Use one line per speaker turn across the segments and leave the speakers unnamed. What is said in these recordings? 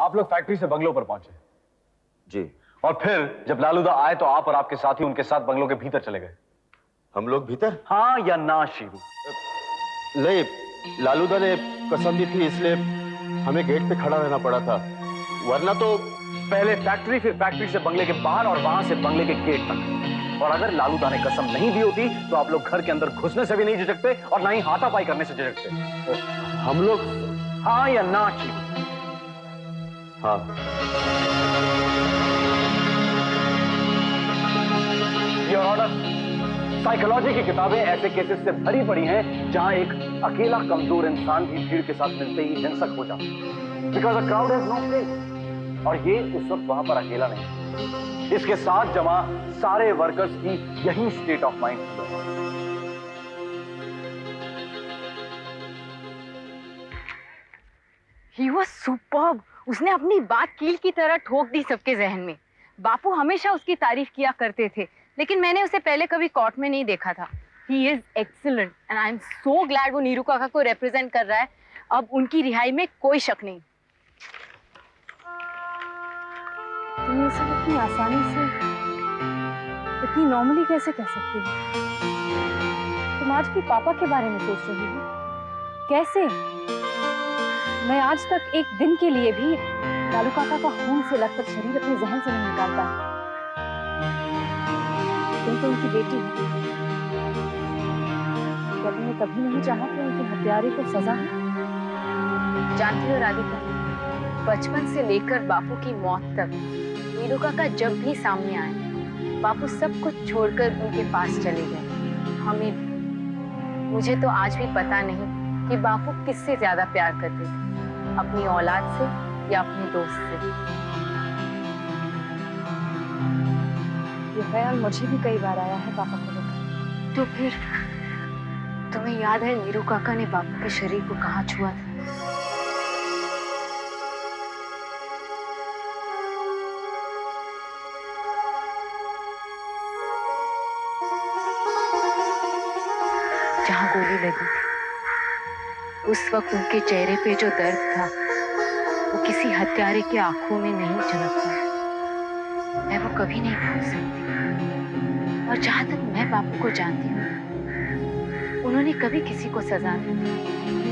आप लोग फैक्ट्री से बंगलों पर पहुंचे।
जी।
और फिर जब लालूदा आए तो आप और आपके साथी उनके साथ बंगलों के भीतर चले गए।
हम लोग भीतर?
हाँ या ना शीरू?
नहीं, लालूदा ने कसम दी थी इसलिए हमें गेट पे खड़ा रहना पड़ा था, वरना तो।
पहले फैक्ट्री, फिर फैक्ट्री से बंगले के बाहर और वहां से बंगले के गेट तक। और अगर लालूदा ने कसम नहीं दी होती तो आप लोग घर के अंदर घुसने से भी नहीं झिझकते और ना ही हाथापाई करने से झिझकते।
हम लोग।
हाँ या ना शीरू?
हाँ।
Your order. साइकोलॉजी की किताबें ऐसे केसेस से भरी पड़ी हैं जहां एक अकेला कमजोर इंसान भी भीड़ के साथ मिलते ही हिंसक हो जाता है। Because a crowd has no face. और ये उस वक्त वहां पर अकेला नहीं, इसके साथ जमा सारे वर्कर्स की यही स्टेट ऑफ माइंड थी।
He was superb. उसने अपनी बात कील की तरह ठोक दी सबके जहन में। बापू हमेशा उसकी तारीफ किया करते थे, लेकिन मैंने उसे पहले कभी कोर्ट में नहीं देखा था। He is excellent and I am so glad वो नीरू काका को रिप्रेजेंट कर रहा है। अब उनकी रिहाई में कोई शक नहीं। तुम ये सब इतनी आसानी से, इतनी नॉर्मली कैसे कह सकती हो? तुम आज भी पापा के बारे में सोच रही हो? कैसे? मैं आज तक एक दिन के लिए भी लालू काका का खून से लथपथ शरीर अपने जहन से नहीं निकालता। तुम तो उनकी बेटी हो। क्या तुमने कभी नहीं चाहा कि उनके हत्यारे को सजा हो? जानती हो राधिका, बचपन से लेकर बापू की मौत तक नीरू काका जब भी सामने आए, बापू सब कुछ छोड़कर उनके पास चले गए। हमें, मुझे तो आज भी पता नहीं कि बापू किससे ज्यादा प्यार करते थे, अपनी औलाद से या अपने दोस्त से। ये ख्याल मुझे भी कई बार आया है पापा को लेकर। तो फिर तुम्हें याद है नीरू काका ने बापू के शरीर को कहाँ छुआ था? जहाँ गोली लगी थी। उस वक्त उनके चेहरे पे जो दर्द था वो किसी हत्यारे की आंखों में नहीं झलकता। मैं वो कभी नहीं भूल सकती। और जहां तक मैं बापू को जानती हूँ, उन्होंने कभी किसी को सजा नहीं दी।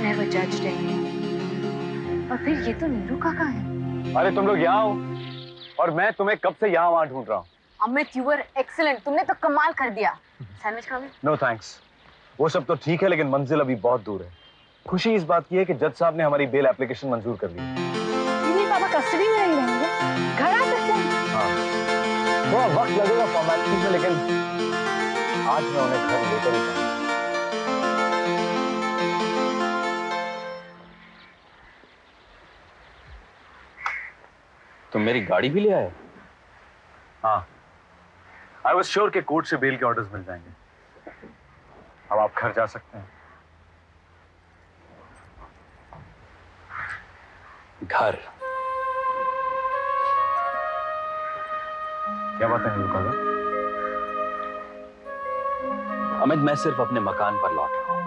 Never judged anyone. और फिर ये तो नीरू काका है।
अरे तुम लोग यहाँ हो और मैं तुम्हें कब से यहाँ वहां ढूंढ रहा हूँ।
Amit, you were excellent. तुमने तो कमाल कर दिया। सैंडविच खाओगे?
No thanks. वो सब तो ठीक है, लेकिन मंजिल अभी बहुत दूर है। खुशी इस बात की है कि जज साहब ने हमारी बेल एप्लीकेशन मंजूर कर ली।
पापा कस्टडी में नहीं रहेंगे, घर आ सकते हैं।
हाँ, थोड़ा वक्त लगेगा फॉर्मेलिटी में, लेकिन आज मैं उन्हें घर लेकर ही जाऊंगा। तुम मेरी गाड़ी भी ले आए? हाँ, आई वॉज श्योर कि कोर्ट से बेल के ऑर्डर्स मिल जाएंगे। अब आप घर जा सकते हैं।
घर?
क्या बात है नीरू काका?
अमित, मैं सिर्फ अपने मकान पर लौट रहा हूं।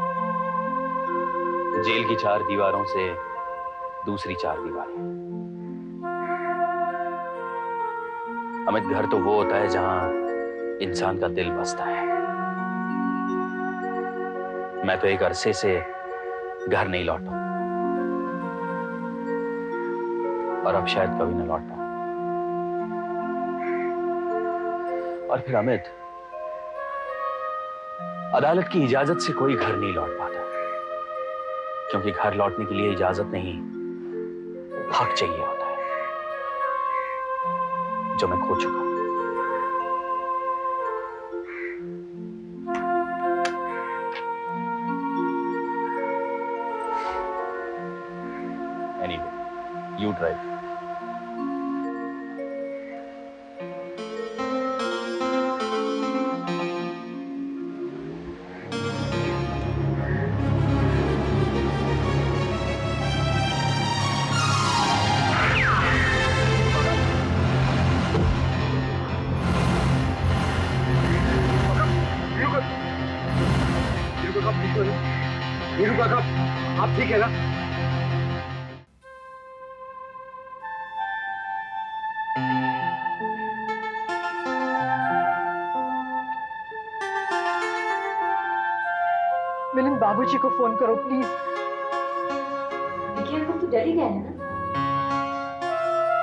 जेल की 4 दीवारों से दूसरी 4 दीवारें। अमित, घर तो वो होता है जहां इंसान का दिल बसता है। मैं तो एक अरसे से घर नहीं लौटा और अब शायद कभी न लौट पाऊं। और फिर अमित, अदालत की इजाजत से कोई घर नहीं लौट पाता, क्योंकि घर लौटने के लिए इजाजत नहीं, हक चाहिए होता है, जो मैं खो चुका हूं। Anyway, you drive.
नीरू काका, आप ठीक है ना?
बाबूजी को फोन करो प्लीज।
तो डर ही गए हैं ना?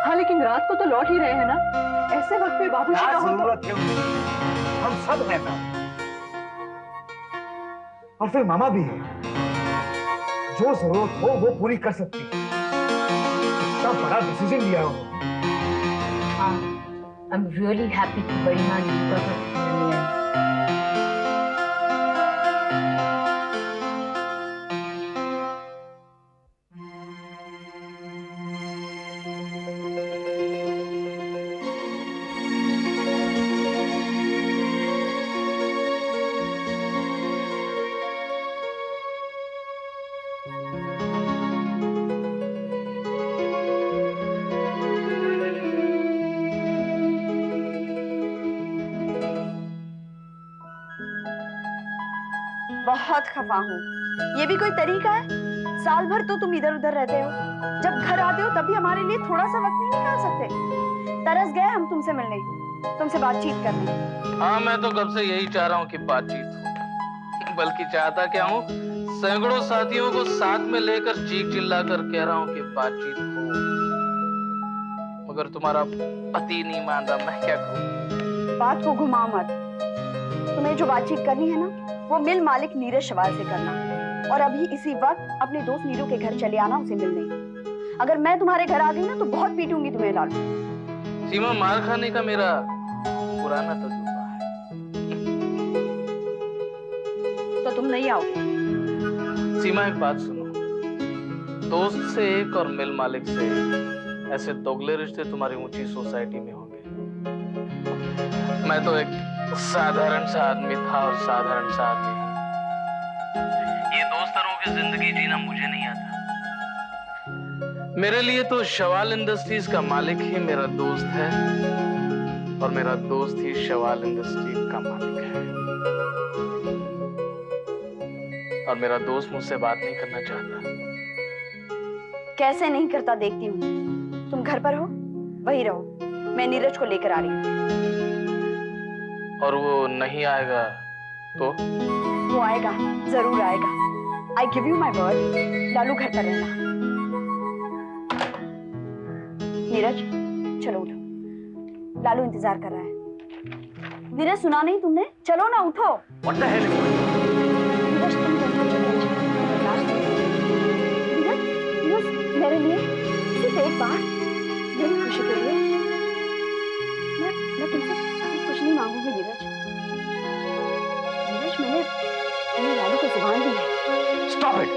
हाँ लेकिन रात को तो लौट ही रहे हैं ना, ऐसे वक्त पे बाबूजी
क्या
का हो तो।
जरूरत है उनकी? हम सब हैं ना, और फिर मामा भी है, जो जरूरत हो वो पूरी कर सकती है। इतना बड़ा डिसीजन लिया उन्होंने।
I'm really happy कि बड़ी माँ दीपा का फोन लिया है।
बहुत खफा हूँ। ये भी कोई तरीका है? साल भर तो तुम इधर उधर रहते हो, जब घर आते हो तभी हमारे लिए थोड़ा सा वक्त नहीं निकाल सकते? तरस गए हम तुमसे मिलने, तुमसे बातचीत करने।
हाँ, मैं तो कब से यही चाह रहा हूँ कि बातचीत हो, बल्कि चाहता क्या हूँ, सैकड़ों साथियों को साथ में लेकर चीख चिल्ला कर कह रहा हूँ कि बातचीत हो, मगर तुम्हारा पति नहीं मान रहा। मैं क्या करूँ?
बात को घुमाओ मत। तुम्हें जो बातचीत करनी है ना, वो मिल मालिक नीरज शवाल से करना, और अभी इसी वक्त अपने दोस्त नीरू के घर चले आना उसे मिलने। अगर मैं तुम्हारे घर आ गई ना तो बहुत पीटूंगी तुम्हें लालू।
सीमा, मार खाने का मेरा पुराना तजुर्बा है।
तो तुम नहीं आओगे?
सीमा, एक बात सुनो, दोस्त से एक और मिल मालिक से एक, ऐसे दोगले रिश्ते तुम्हारी ऊंची सोसाइटी में होंगे। मैं तो एक साधारण सा आदमी था और साधारण सा आदमी हूं। ये दोस्तरों की जिंदगी जीना मुझे नहीं आता। मेरे लिए तो शवाल इंडस्ट्रीज का मालिक ही मेरा दोस्त है, और मेरा दोस्त ही शवाल इंडस्ट्रीज का मालिक है। और मेरा दोस्त मुझसे बात नहीं करना चाहता।
कैसे नहीं करता देखती हूँ। तुम घर पर हो, वही रहो, मैं नीरज को लेकर आ रही हूँ।
और वो नहीं आएगा तो?
वो आएगा, जरूर आएगा। I give you my word। Lalu घर पर रहना। नीरज, चलो उठो, लालू इंतजार कर रहा है। नीरज, सुना नहीं तुमने? चलो ना, उठो।
What the hell is going on?
Neeraj, तुम दोनों चलो, नीरज, नीरज, मेरे लिए सिर्फ एक बार, मेरी खुशी के लिए मैं तुमसे कुछ नहीं मांगूंगी नीरज। नीरज, मैंने लालू को जुबान दी है।
Stop it!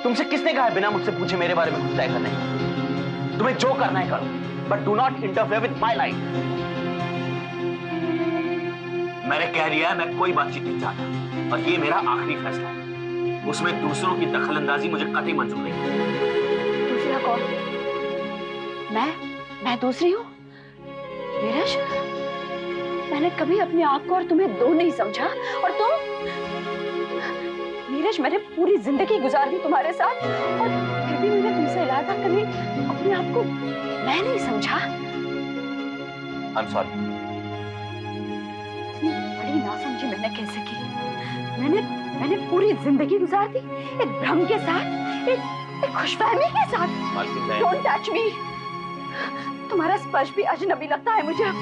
तुमसे किसने कहा है बिना मुझसे पूछे मेरे बारे में कुछ तय करने? तुम्हें जो करना है करो, but do not interfere with my life। मैंने कह दिया है, मैं कोई बातचीत नहीं चाहता, और ये मेरा आखिरी फैसला है। उसमें दूसरों की दखलंदाजी मुझे कतई मंजूर नहीं।
दूसरा कौन? मैं दूसरी हूँ? नीरज, मैंने कभी अपने आप को और तुम्हें दो नहीं समझा, और तुम? नीरज, मैंने पूरी जिंदगी गुजार दी तुम्हारे साथ, और फिर भी मैंने तुमसे इलाका कभी अपने आप को मैं नहीं समझा।
I'm sorry।
इतनी बड़ी नासमझी मैंने कैसे की? मैंने पूरी जिंदगी गुजार दी एक भ्रम के साथ, एक खुशफहमी के साथ। Don't touch me। तुम्हारा स्पर्श भी अजनबी लगता है मुझे।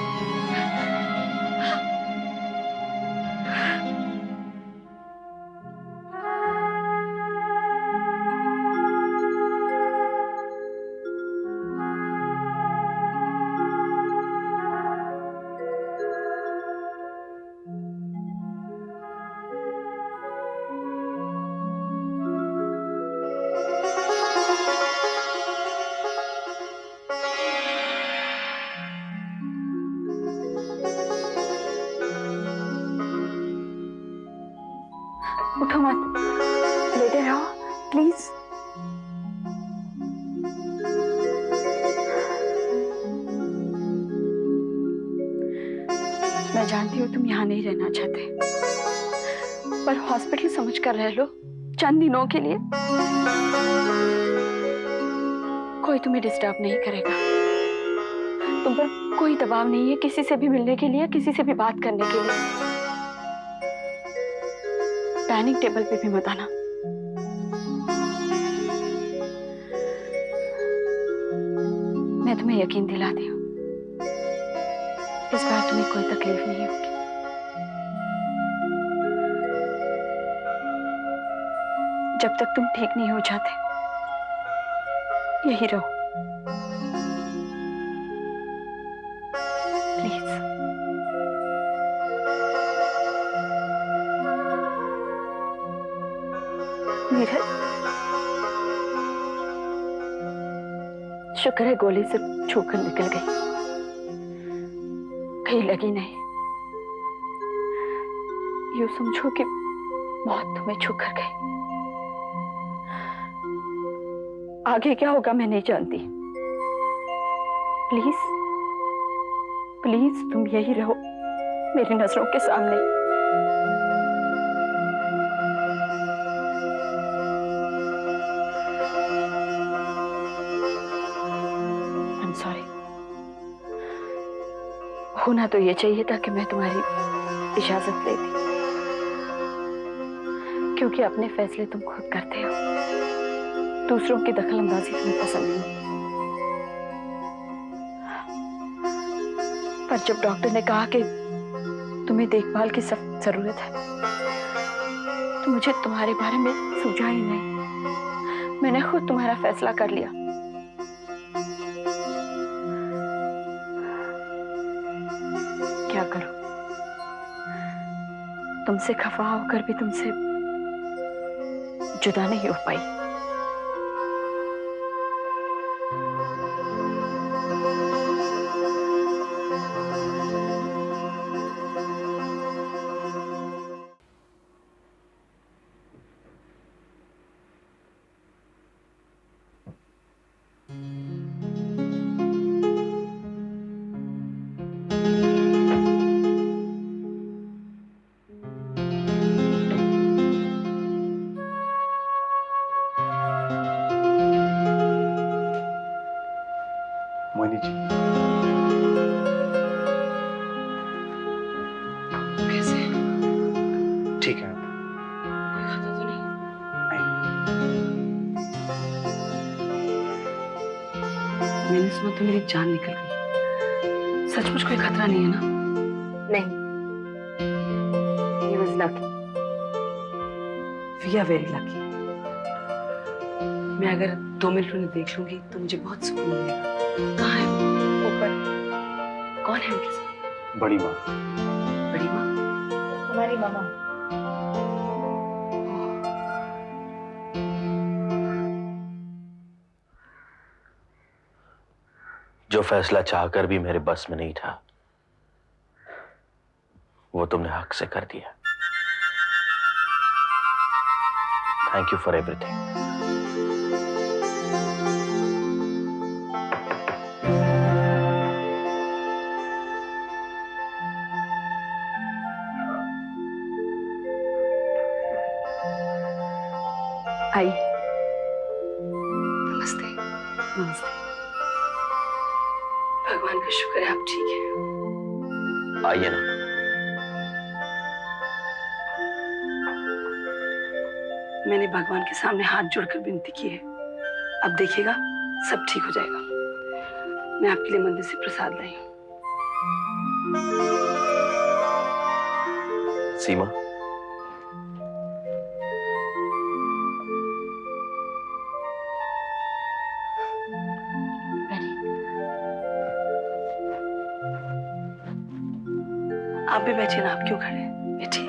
उठो मत, लेटे रहो प्लीज। मैं जानती हूँ तुम यहाँ नहीं रहना चाहते, पर हॉस्पिटल समझ कर रह लो चंद दिनों के लिए। कोई तुम्हें डिस्टर्ब नहीं करेगा, तुम पर कोई दबाव नहीं है किसी से भी मिलने के लिए, किसी से भी बात करने के लिए। डाइनिंग टेबल पे भी मत आना। मैं तुम्हें यकीन दिलाती हूँ, इस बार तुम्हें कोई तकलीफ नहीं होगी। जब तक तुम ठीक नहीं हो जाते यही रहो, प्लीज। नीरज, शुक्र है गोली से छूकर निकल गई, कहीं लगी नहीं। यूं समझो कि मौत तुम्हें छूकर गई। आगे क्या होगा मैं नहीं जानती। प्लीज प्लीज तुम यही रहो मेरी नजरों के सामने। I am sorry. होना तो ये चाहिए था कि मैं तुम्हारी इजाजत लेती, क्योंकि अपने फैसले तुम खुद करते हो, दूसरों की दखलंदाजी तुम्हें पसंद नहीं। पर जब डॉक्टर ने कहा कि तुम्हें देखभाल की सख्त जरूरत है, तो मुझे तुम्हारे बारे में सूझा ही नहीं। मैंने खुद तुम्हारा फैसला कर लिया। क्या करूं, तुमसे खफा होकर भी तुमसे जुदा नहीं हो पाई।
मोहिनी जी,
कैसे हैं?
ठीक है।
कोई खतरा तो नहीं? मैंने सुना तो मेरी जान निकल गई। सचमुच कोई खतरा नहीं है ना? नहीं। He was lucky. We are very lucky. मैं अगर 2 मिनट उन्हें देख लूंगी तो मुझे बहुत सुकून मिलेगा। कहाँ है? ऊपर। कौन है उनके साथ?
बड़ी माँ।
बड़ी माँ?
तुम्हारी मामा।
जो फैसला चाहकर भी मेरे बस में नहीं था, वो तुमने हक से कर दिया। Thank you for everything.
आई। नमस्ते। नमस्ते। भगवान का शुक्र है आप ठीक हैं।
आइए ना।
मैंने भगवान के सामने हाथ जोड़कर विनती की है, अब देखिएगा सब ठीक हो जाएगा। मैं आपके लिए मंदिर से प्रसाद लाई हूँ।
सीमा,
आप भी बैठिए ना, आप क्यों खड़े हैं? बैठिए।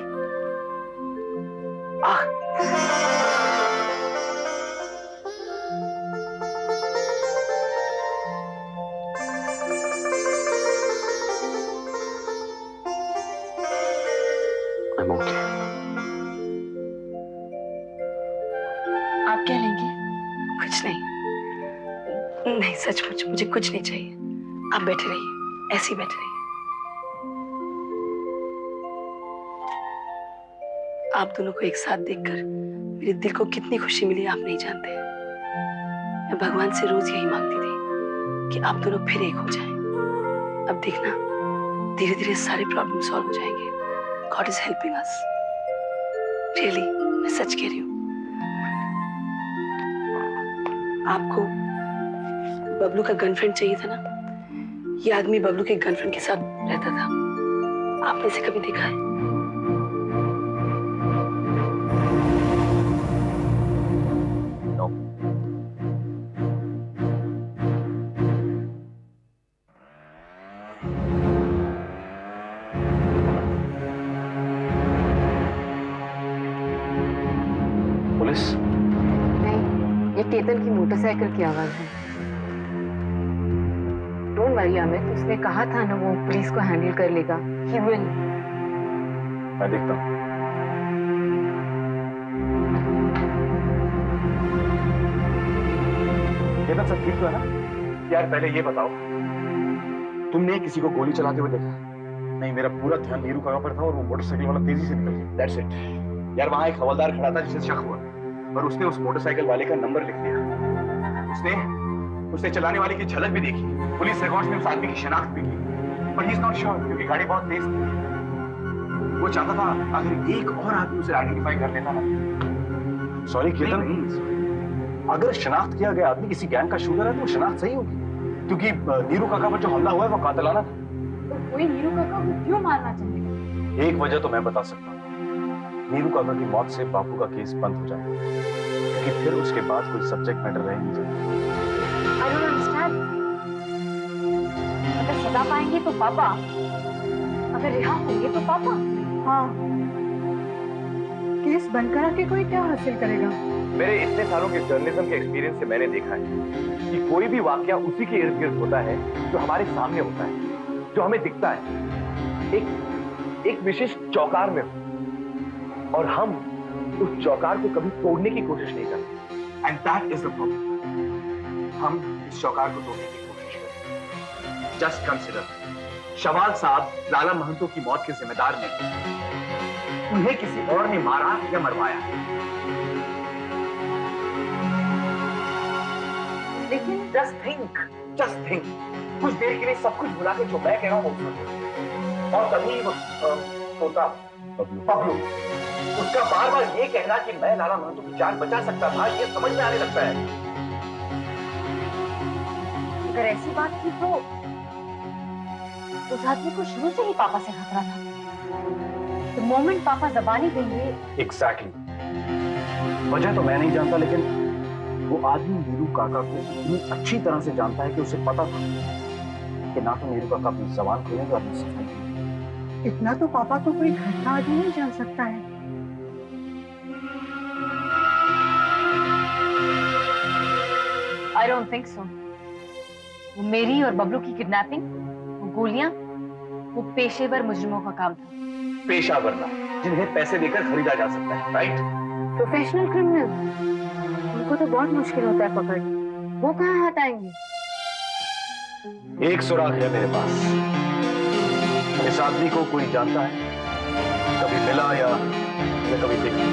I'm okay.
आप क्या लेंगे? कुछ नहीं। नहीं सचमुच मुझे कुछ नहीं चाहिए। आप बैठे रहिए, ऐसे ही बैठे रहिए। आप दोनों को एक साथ देखकर मेरे दिल को कितनी खुशी मिली आप नहीं जानते। मैं भगवान से रोज यही मांगती थी कि आप दोनों फिर एक हो जाएं। अब देखना धीरे धीरे सारे प्रॉब्लम सॉल्व हो जाएंगे। God is helping us really.
मैं सच कह रही हूँ। आपको बबलू का गर्लफ्रेंड चाहिए था ना? ये आदमी बबलू के गर्लफ्रेंड के साथ रहता था। आपने इसे कभी देखा है?
नो। पुलिस?
नहीं, ये केतन की मोटरसाइकिल की आवाज है। डोंट वरी अमित, उसने कहा था ना वो पुलिस को हैंडल कर लेगा। He will.
मैं देखता हूँ। केतन सब ठीक तो है ना? यार पहले ये बताओ, तुमने किसी को गोली चलाते हुए देखा? नहीं, मेरा पूरा ध्यान नीरू काका पर था और वो मोटरसाइकिल वाला तेजी से निकल गया। That's it. यार वहां एक हवलदार खड़ा था जिसे शक हुआ और उसने उस मोटरसाइकिल वाले का नंबर लिख दिया। उसने चलाने वाले की झलक भी देखी। पुलिस रिकॉर्ड्स में उस आदमी की शनाख्त भी की, पर ही इज नॉट श्योर क्योंकि गाड़ी बहुत तेज थी। वो चाहता था अगर एक और आदमी उसे आइडेंटिफाई कर लेता ना। सॉरी केतन, अगर शनाख्त किया गया आदमी किसी गैंग का शूटर है तो वो शनाख्त सही होगी, क्योंकि नीरू काका पर जो हमला हुआ है वो कातिलाना था।
तो कोई नीरू काका को क्यों मारना चाहेगा?
एक वजह तो मैं बता सकता हूँ। नीरू काका की मौत से बापू का केस बंद हो जाएगा, क्योंकि फिर उसके बाद कोई सब्जेक्ट मैटर रह नहीं जाएगा।
I don't understand. अगर सजा पाएंगे तो पापा, अगर रिहा होंगे तो पापा।
हाँ, केस बनकर आके कोई क्या हासिल करेगा?
मेरे इतने सालों के जर्नलिज्म के एक्सपीरियंस से मैंने देखा है कि कोई भी वाकया उसी के इर्द गिर्द होता है जो हमारे सामने होता है, जो हमें दिखता है, एक विशेष चौकार में हो, और हम उस चौकार को कभी तोड़ने की कोशिश नहीं करते। And that is the problem. हम इस चौकार को तोड़ने की कोशिश करें। जस्ट कंसिडर, शवाल साहब लाला महंतो की मौत के जिम्मेदार नहीं, उन्हें किसी और ने मारा या मरवाया। लेकिन जस्ट थिंक, कुछ देर के लिए सब कुछ भुला के जो मैं कह रहा हूँ वो सुनो। और तभी वो तोता बबलू, उसका बार बार ये कहना कि मैं लाला महंतो की जान बचा सकता था, ये समझ में आने लगता है।
अगर ऐसी बात थी तो उस आदमी को शुरू से ही पापा से खतरा था। तो मोमेंट पापा जबानी देंगे।
एग्जैक्टली। वजह तो मैं नहीं जानता, लेकिन वो आदमी नीरू काका को इतनी अच्छी तरह से जानता है कि उसे पता था कि ना तो नीरू काका अपनी जबान खोलेंगे और अपनी सफाई करेंगे।
इतना तो पापा को कोई घर का आदमी नहीं जान सकता है।
I don't think so. वो मेरी और बबलू की किडनैपिंग, वो गोलियां, वो पेशेवर मुजरिमों का काम था।
पेशा वरना जिन्हें पैसे देकर खरीदा जा सकता है, राइट?
प्रोफेशनल क्रिमिनल, उनको तो बहुत मुश्किल होता है पकड़ना। वो कहाँ हाथ आएंगे?
एक सुराग है मेरे पास। इस आदमी को कोई जानता है, कभी मिला या कभी देखा।